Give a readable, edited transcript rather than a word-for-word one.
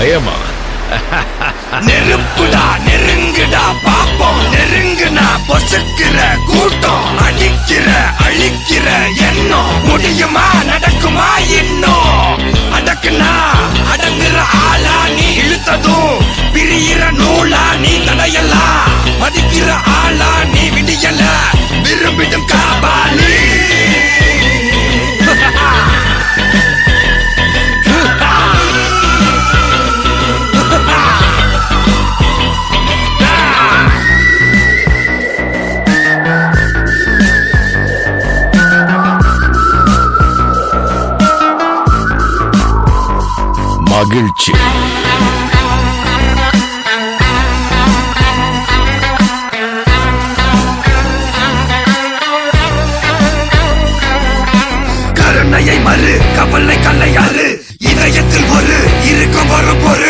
பயமா? நெருப்புடா நெருங்குடா பாப்போம், நெருங்குனா பொசுக்கிற கூட்டம், அடிக்கிற அழிக்கிற எண்ணம், முடியுமா நடக்குமா இன்னும்? அடக்குனா அடங்குற ஆளா நீ, இழுத்ததும் பிரியிற நூலா நீ, தடையெல்லாம் மதிக்கிற ஆளா நீ, விடியல விரும்பிடும் காபாலி. மகிழ்ச்சி. கருணையை மறு, கவலை கல்லையாறு, இதயத்தில் ஒரு இருக்கும் வரும்